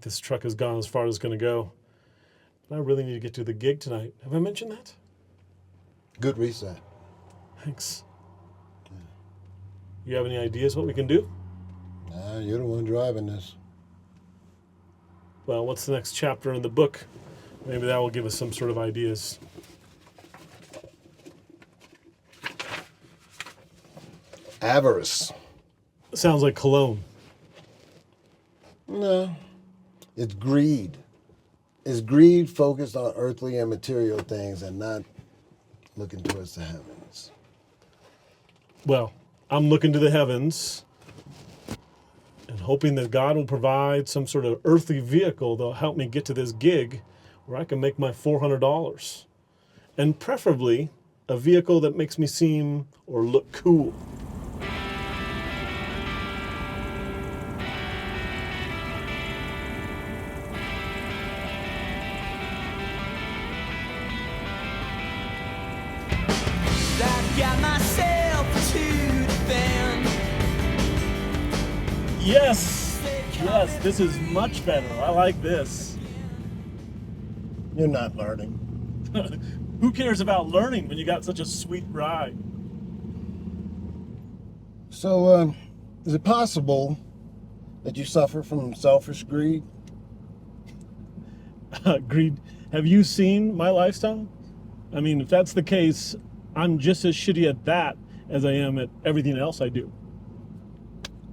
this truck has gone as far as it's going to go. But I really need to get to the gig tonight. Have I mentioned that? Good reset. Thanks. You have any ideas what we can do? Nah, you're the one driving this. Well, what's the next chapter in the book? Maybe that will give us some sort of ideas. Avarice. Sounds like cologne. No, it's greed. It's greed focused on earthly and material things and not looking towards the heavens. Well, I'm looking to the heavens and hoping that God will provide some sort of earthly vehicle that'll help me get to this gig where I can make my $400. And preferably a vehicle that makes me seem or look cool. Got myself to defend. Yes, this is much better. I like this. You're not learning. Who cares about learning when you got such a sweet ride? So, is it possible that you suffer from selfish greed? Greed. Have you seen my lifestyle? I mean, if that's the case, I'm just as shitty at that as I am at everything else I do.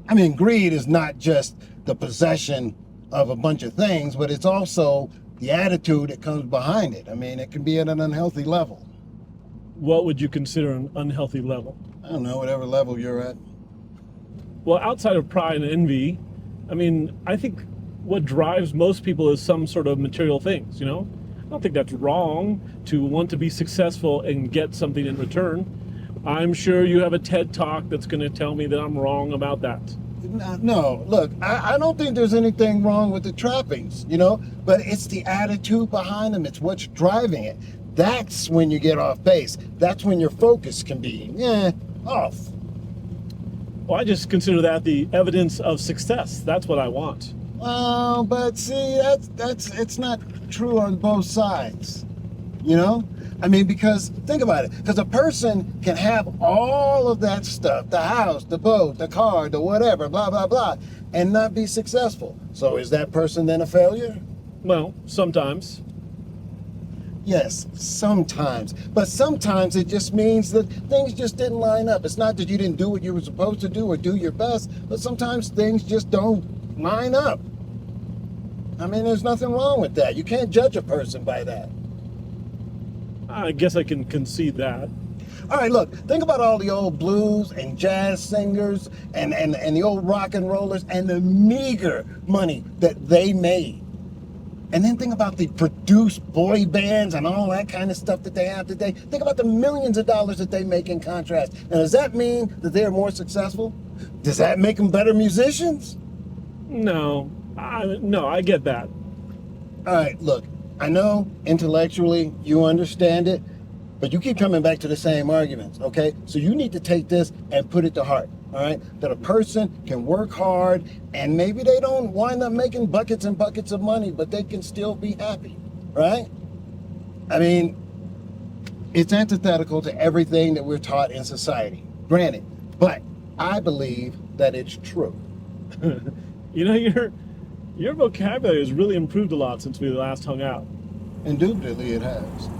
I mean, greed is not just the possession of a bunch of things, but it's also the attitude that comes behind it. I mean, it can be at an unhealthy level. What would you consider an unhealthy level? I don't know, whatever level you're at. Well, outside of pride and envy, I mean, I think what drives most people is some sort of material things, you know? I don't think that's wrong to want to be successful and get something in return. I'm sure you have a TED Talk that's going to tell me that I'm wrong about that. No, look, I don't think there's anything wrong with the trappings, you know, but it's the attitude behind them. It's what's driving it. That's when you get off base. That's when your focus can be, off. Well, I just consider that the evidence of success. That's what I want. Well, but see, it's not true on both sides, you know? I mean, because think about it. Because a person can have all of that stuff, the house, the boat, the car, the whatever, blah, blah, blah, and not be successful. So is that person then a failure? Well, sometimes. Yes, sometimes. But sometimes it just means that things just didn't line up. It's not that you didn't do what you were supposed to do or do your best, but sometimes things just don't line up. I mean, there's nothing wrong with that. You can't judge a person by that. I guess I can concede that. All right, look, think about all the old blues and jazz singers and the old rock and rollers and the meager money that they made. And then think about the produced boy bands and all that kind of stuff that they have today. Think about the millions of dollars that they make in contrast. Now, does that mean that they're more successful? Does that make them better musicians? No, I get that. All right, look, I know intellectually you understand it, but you keep coming back to the same arguments, okay? So you need to take this and put it to heart, all right? That a person can work hard and maybe they don't wind up making buckets and buckets of money, but they can still be happy, right? I mean, it's antithetical to everything that we're taught in society, granted, but I believe that it's true. You know, your vocabulary has really improved a lot since we last hung out. Indubitably it has.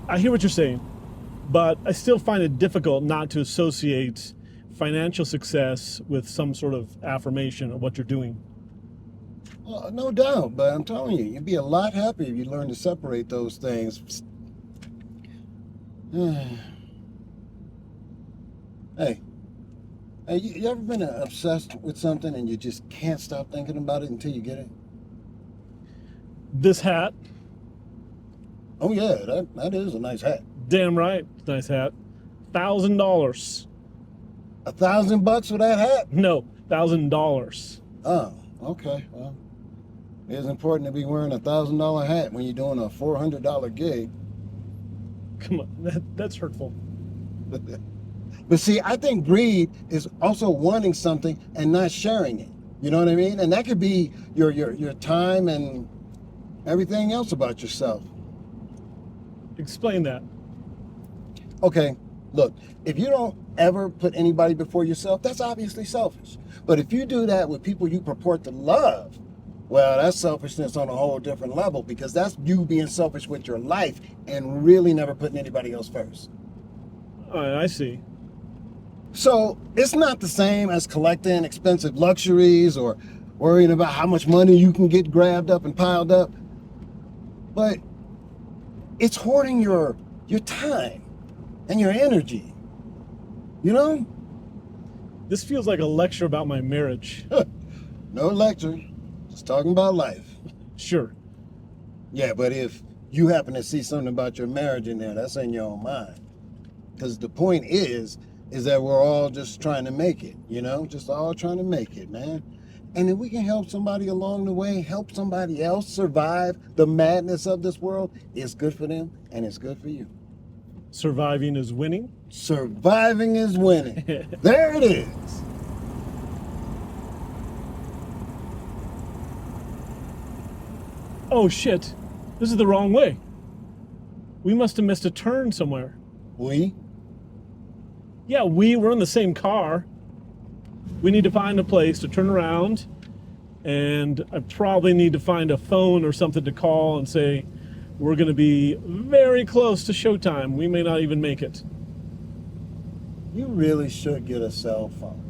I hear what you're saying, but I still find it difficult not to associate financial success with some sort of affirmation of what you're doing. Well, no doubt, but I'm telling you, you'd be a lot happier if you learn to separate those things. Hey, you ever been obsessed with something and you just can't stop thinking about it until you get it? This hat, Oh yeah, that is a nice hat. damn right, nice hat. $1,000. $1,000 for that hat? No, $1,000. Oh, okay. Well, It's important to be wearing a $1,000 hat when you're doing a $400 gig. Come on, that's hurtful. But see, I think greed is also wanting something and not sharing it. You know what I mean? And that could be your time and everything else about yourself. Explain that. Okay, look, if you don't ever put anybody before yourself, that's obviously selfish. But if you do that with people you purport to love, well, that's selfishness on a whole different level, because that's you being selfish with your life and really never putting anybody else first. I see. So it's not the same as collecting expensive luxuries or worrying about how much money you can get grabbed up and piled up. But it's hoarding your time and your energy. You know? This feels like a lecture about my marriage. No lecture. Just talking about life. Sure. Yeah, but if you happen to see something about your marriage in there, that's in your own mind. Because the point is that we're all just trying to make it, you know? Just all trying to make it, man. And if we can help somebody along the way, help somebody else survive the madness of this world, it's good for them and it's good for you. Surviving is winning. Surviving is winning. There it is. Oh shit, this is the wrong way. We must have missed a turn somewhere. We? Yeah, we're in the same car. We need to find a place to turn around, and I probably need to find a phone or something to call and say, we're gonna be very close to showtime. We may not even make it. You really should get a cell phone.